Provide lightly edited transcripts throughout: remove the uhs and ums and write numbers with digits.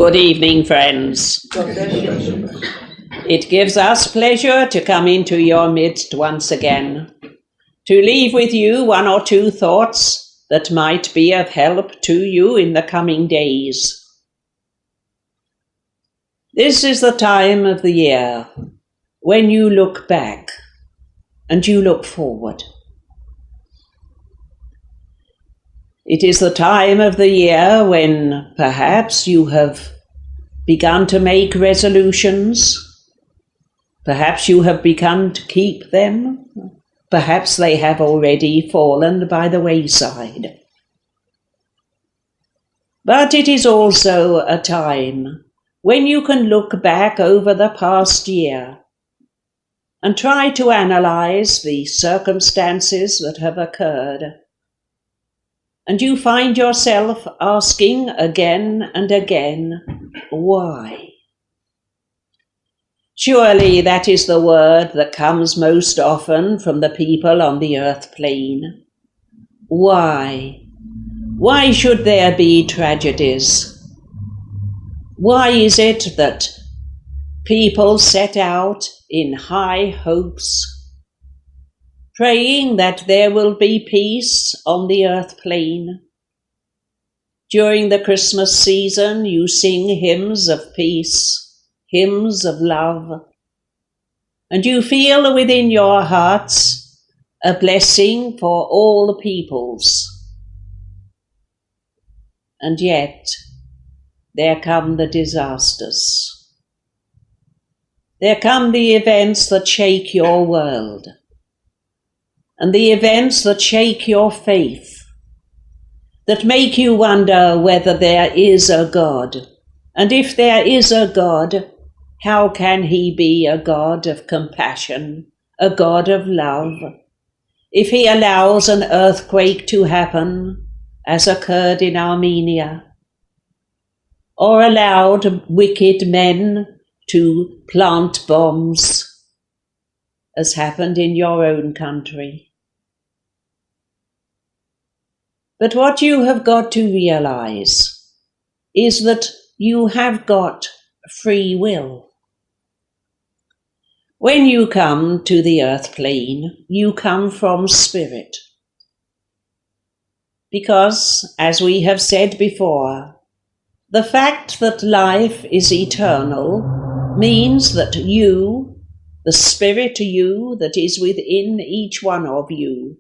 Good evening, friends. It gives us pleasure to come into your midst once again, to leave with you one or two thoughts that might be of help to you in the coming days. This is the time of the year when you look back and you look forward. It is the time of the year when perhaps you have begun to make resolutions. Perhaps you have begun to keep them. Perhaps they have already fallen by the wayside. But it is also a time when you can look back over the past year and try to analyze the circumstances that have occurred. And you find yourself asking again and again, why? Surely that is the word that comes most often from the people on the earth plane. Why? Why should there be tragedies? Why is it that people set out in high hopes, praying that there will be peace on the earth plane? During the Christmas season, you sing hymns of peace, hymns of love, and you feel within your hearts a blessing for all the peoples. And yet, there come the disasters. There come the events that shake your world, and the events that shake your faith, that make you wonder whether there is a God. And if there is a God, how can he be a God of compassion, a God of love, if he allows an earthquake to happen, as occurred in Armenia, or allowed wicked men to plant bombs, as happened in your own country? But what you have got to realize is that you have got free will. When you come to the earth plane, you come from spirit. Because, as we have said before, the fact that life is eternal means that you, the spirit you that is within each one of you,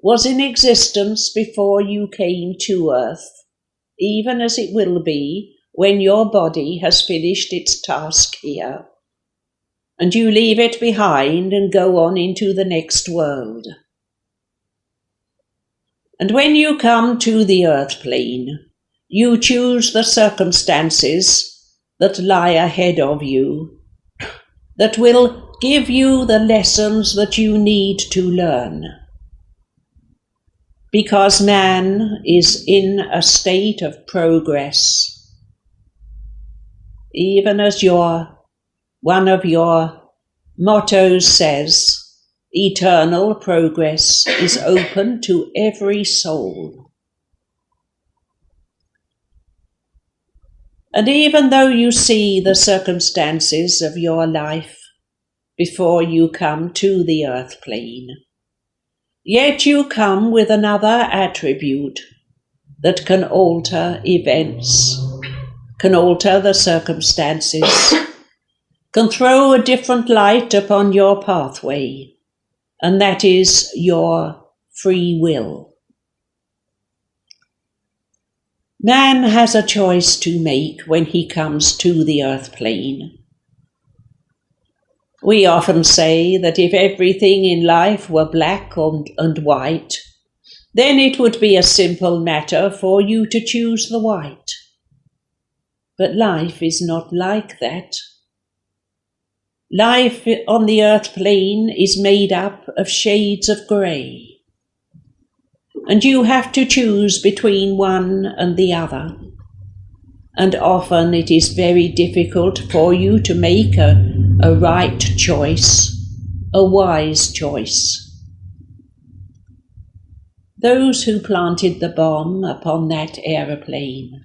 was in existence before you came to earth, even as it will be when your body has finished its task here, and you leave it behind and go on into the next world. And when you come to the earth plane, you choose the circumstances that lie ahead of you, that will give you the lessons that you need to learn. Because man is in a state of progress. Even as one of your mottos says, eternal progress is open to every soul. And even though you see the circumstances of your life before you come to the earth plane, yet you come with another attribute that can alter events, can alter the circumstances, can throw a different light upon your pathway, and that is your free will. Man has a choice to make when he comes to the earth plane. We often say that if everything in life were black and white, then it would be a simple matter for you to choose the white. But life is not like that. Life on the earth plane is made up of shades of grey, and you have to choose between one and the other. And often it is very difficult for you to make a right choice, a wise choice. Those who planted the bomb upon that aeroplane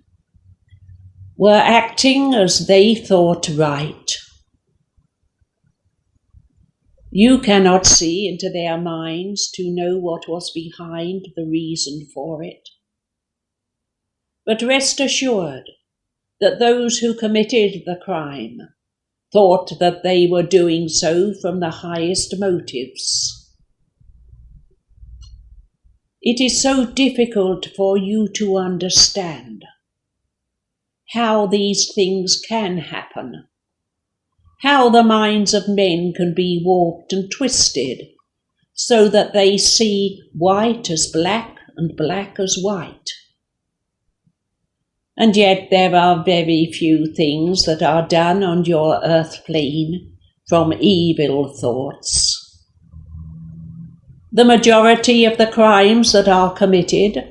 were acting as they thought right. You cannot see into their minds to know what was behind the reason for it. But rest assured that those who committed the crime thought that they were doing so from the highest motives. It is so difficult for you to understand how these things can happen, how the minds of men can be warped and twisted so that they see white as black and black as white. And yet there are very few things that are done on your earth plane from evil thoughts. The majority of the crimes that are committed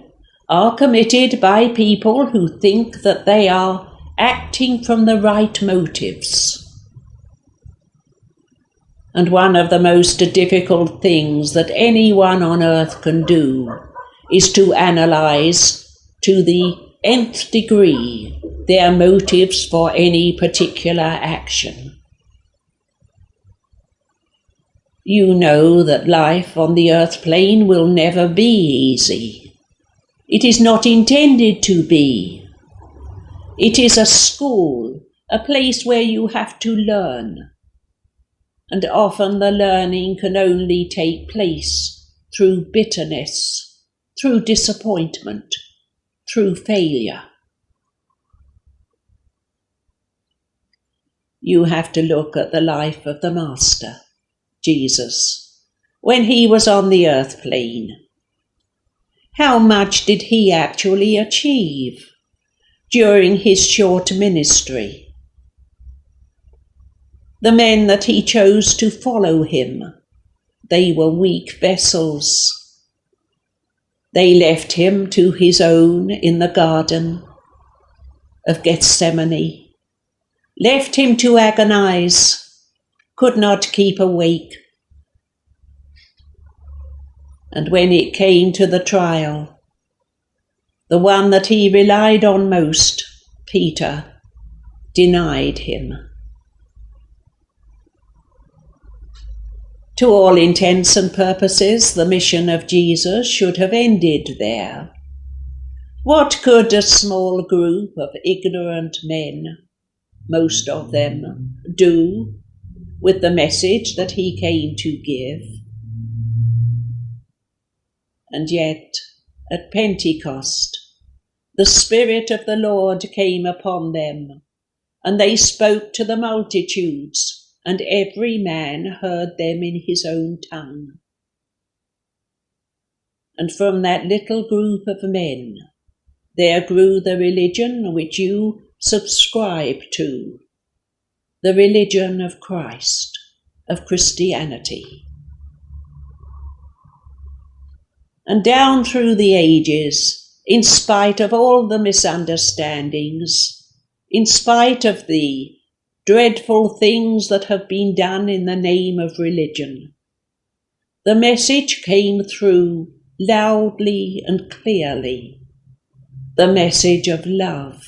by people who think that they are acting from the right motives. And one of the most difficult things that anyone on earth can do is to analyze to the nth degree their motives for any particular action. You know that life on the earth plane will never be easy. It is not intended to be. It is a school, a place where you have to learn. And often the learning can only take place through bitterness, through disappointment, through failure. You have to look at the life of the Master, Jesus, when he was on the earth plane. How much did he actually achieve during his short ministry? The men that he chose to follow him, they were weak vessels. They left him to his own in the Garden of Gethsemane, left him to agonize, could not keep awake. And when it came to the trial, the one that he relied on most, Peter, denied him. To all intents and purposes, the mission of Jesus should have ended there. What could a small group of ignorant men, most of them, do with the message that he came to give? And yet, at Pentecost, the Spirit of the Lord came upon them, and they spoke to the multitudes, and every man heard them in his own tongue. And from that little group of men, there grew the religion which you subscribe to, the religion of Christ, of Christianity. And down through the ages, in spite of all the misunderstandings, in spite of the dreadful things that have been done in the name of religion, the message came through loudly and clearly, the message of love.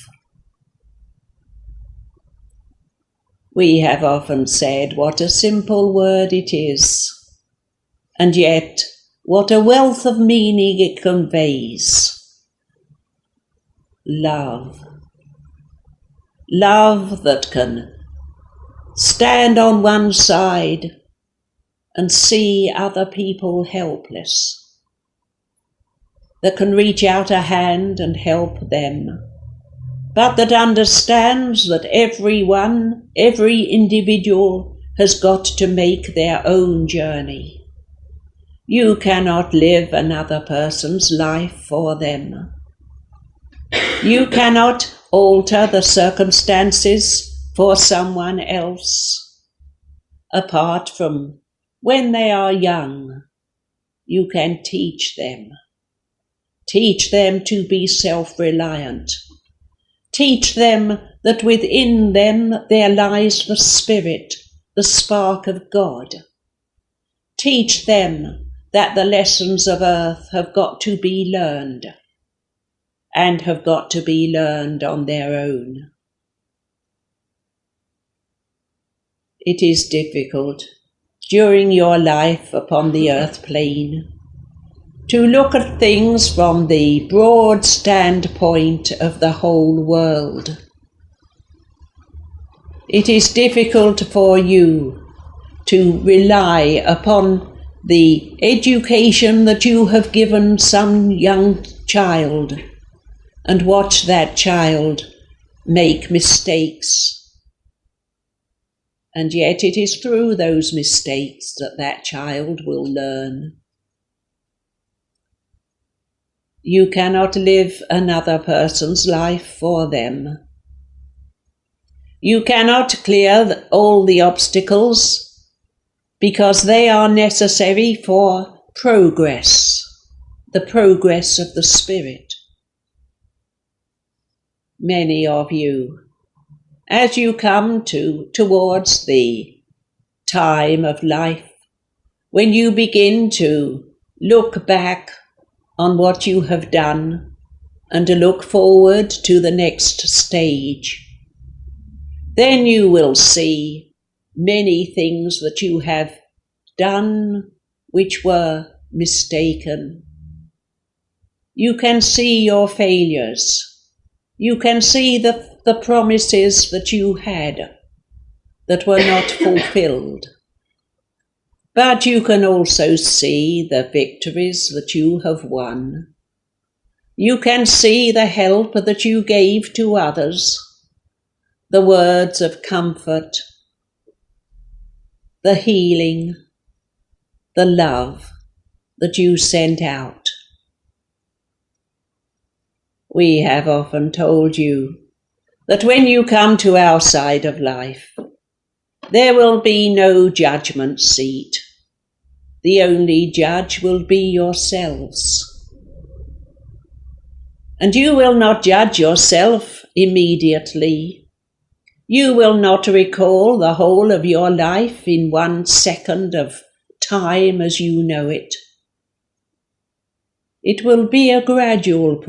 We have often said what a simple word it is, and yet what a wealth of meaning it conveys. Love. Love that can stand on one side and see other people helpless, that can reach out a hand and help them, but that understands that everyone, every individual has got to make their own journey. You cannot live another person's life for them. You cannot alter the circumstances for someone else. Apart from when they are young, you can teach them. Teach them to be self-reliant. Teach them that within them there lies the Spirit, the spark of God. Teach them that the lessons of earth have got to be learned, and have got to be learned on their own. it is difficult during your life upon the earth plane to look at things from the broad standpoint of the whole world. It is difficult for you to rely upon the education that you have given some young child and watch that child make mistakes. And yet it is through those mistakes that that child will learn. You cannot live another person's life for them. You cannot clear all the obstacles because they are necessary for progress, the progress of the spirit. Many of you, as you come towards the time of life, when you begin to look back on what you have done and to look forward to the next stage, then you will see many things that you have done which were mistaken. You can see your failures. You can see the promises that you had that were not fulfilled. But you can also see the victories that you have won. You can see the help that you gave to others, the words of comfort, the healing, the love that you sent out. We have often told you that when you come to our side of life, there will be no judgment seat. The only judge will be yourselves. And you will not judge yourself immediately. You will not recall the whole of your life in 1 second of time as you know it. It will be a gradual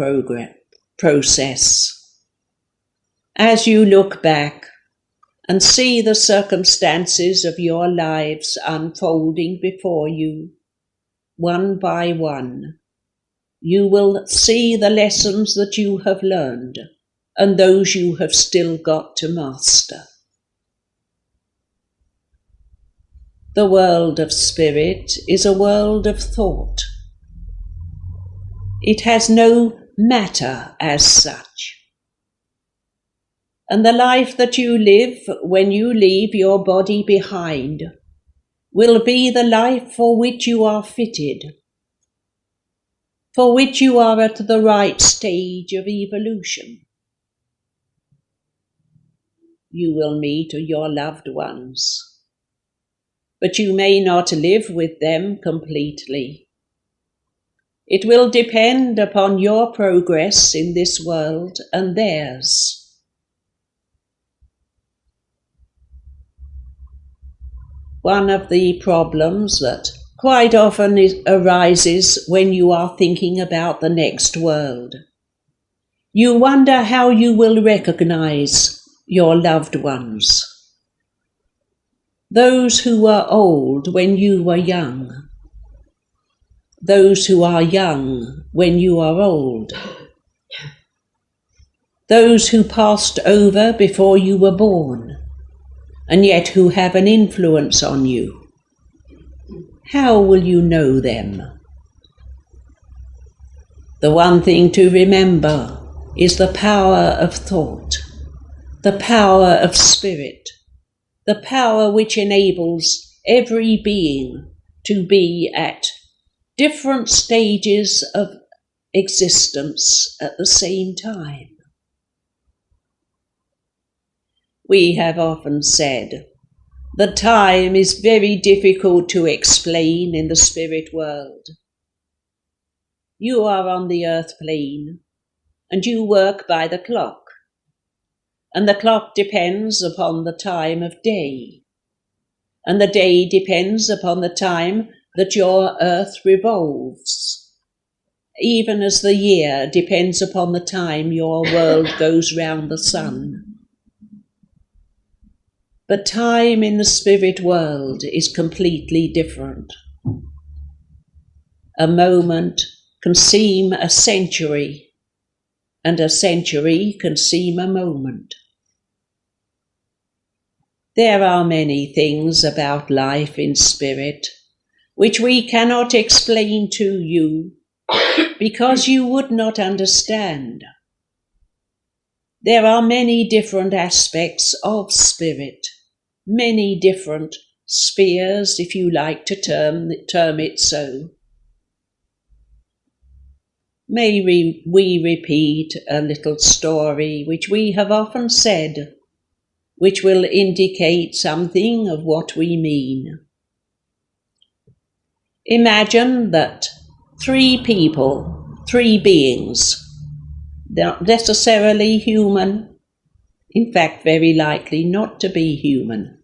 process. As you look back and see the circumstances of your lives unfolding before you, one by one, you will see the lessons that you have learned and those you have still got to master. The world of spirit is a world of thought. It has no matter as such. And the life that you live when you leave your body behind will be the life for which you are fitted, for which you are at the right stage of evolution. You will meet your loved ones, but you may not live with them completely. It will depend upon your progress in this world and theirs. One of the problems that quite often arises when you are thinking about the next world. You wonder how you will recognize your loved ones, those who were old when you were young, those who are young when you are old, those who passed over before you were born, and yet who have an influence on you. How will you know them? The one thing to remember is the power of thought, the power of spirit, the power which enables every being to be at different stages of existence at the same time. We have often said that time is very difficult to explain in the spirit world. You are on the earth plane and you work by the clock, and the clock depends upon the time of day, and the day depends upon the time that your earth revolves, even as the year depends upon the time your world goes round the sun. But time in the spirit world is completely different. A moment can seem a century, and a century can seem a moment. There are many things about life in spirit which we cannot explain to you because you would not understand. There are many different aspects of spirit, many different spheres, if you like to term it so. May we repeat a little story which we have often said, which will indicate something of what we mean. Imagine that three beings, not necessarily human, in fact very likely not to be human,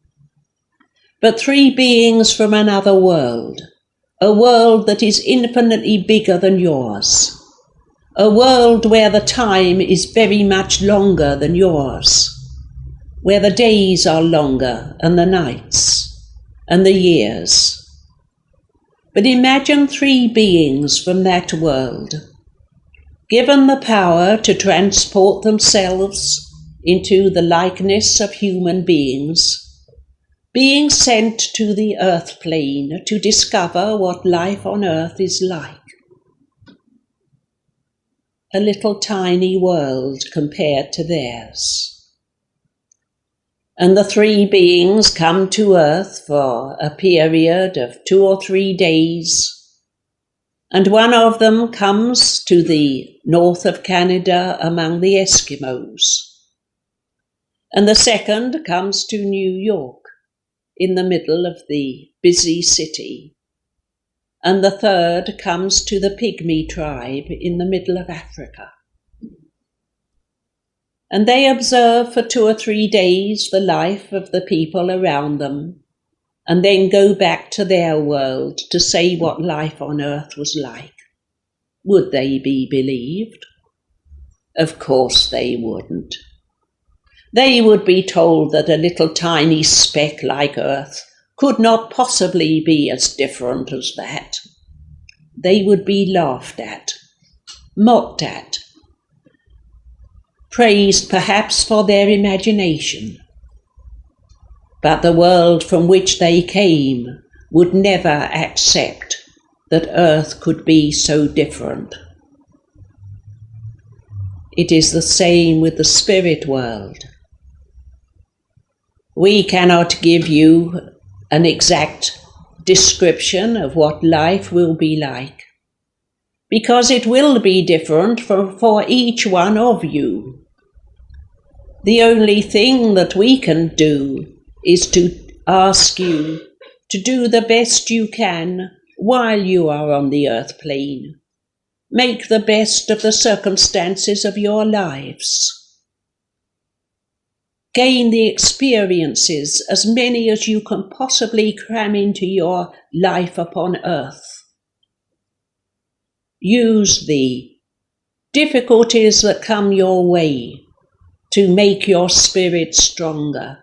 but three beings from another world, a world that is infinitely bigger than yours, a world where the time is very much longer than yours, where the days are longer and the nights and the years. But imagine three beings from that world, given the power to transport themselves into the likeness of human beings, being sent to the earth plane to discover what life on earth is like. A little tiny world compared to theirs. And the three beings come to earth for a period of 2 or 3 days, and one of them comes to the north of Canada among the Eskimos, and the second comes to New York in the middle of the busy city, and the third comes to the Pygmy tribe in the middle of Africa. And they observe for 2 or 3 days the life of the people around them, and then go back to their world to say what life on earth was like. Would they be believed? Of course they wouldn't. They would be told that a little tiny speck like earth could not possibly be as different as that. They would be laughed at, mocked at, praised perhaps for their imagination. But the world from which they came would never accept that earth could be so different. It is the same with the spirit world. We cannot give you an exact description of what life will be like, because it will be different for each one of you. The only thing that we can do is to ask you to do the best you can while you are on the earth plane. Make the best of the circumstances of your lives. Gain the experiences, as many as you can possibly cram into your life upon earth. Use the difficulties that come your way to make your spirit stronger.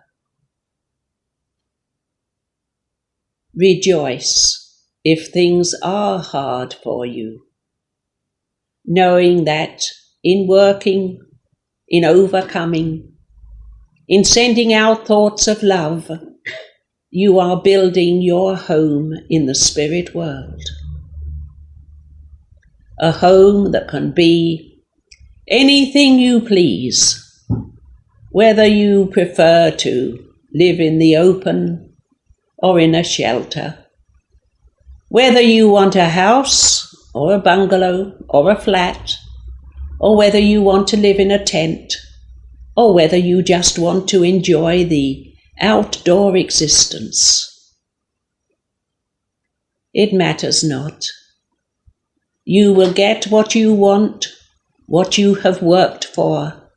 Rejoice if things are hard for you, knowing that in working, in overcoming, in sending out thoughts of love, you are building your home in the spirit world. A home that can be anything you please, whether you prefer to live in the open or in a shelter, whether you want a house or a bungalow or a flat, or whether you want to live in a tent, or whether you just want to enjoy the outdoor existence. It matters not. You will get what you want, what you have worked for,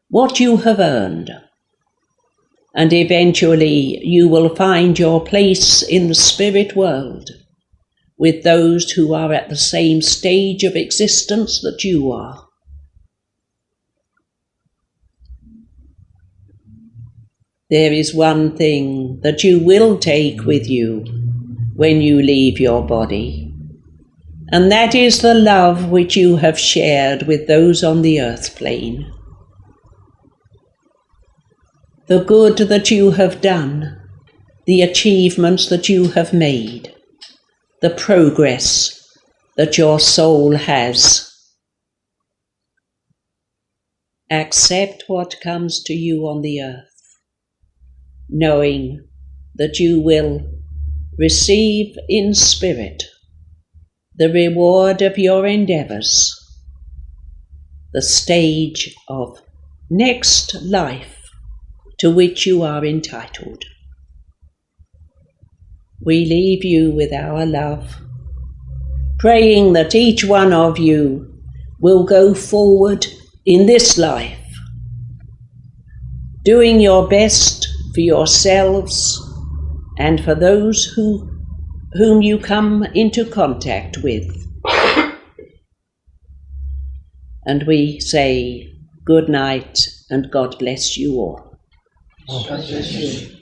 what you have earned, and eventually you will find your place in the spirit world with those who are at the same stage of existence that you are. There is one thing that you will take with you when you leave your body, and that is the love which you have shared with those on the earth plane. The good that you have done, the achievements that you have made, the progress that your soul has. Accept what comes to you on the earth, knowing that you will receive in spirit the reward of your endeavours, the stage of next life to which you are entitled. We leave you with our love, praying that each one of you will go forward in this life, doing your best for yourselves and for those whom you come into contact with. And we say good night and God bless you all. God bless you.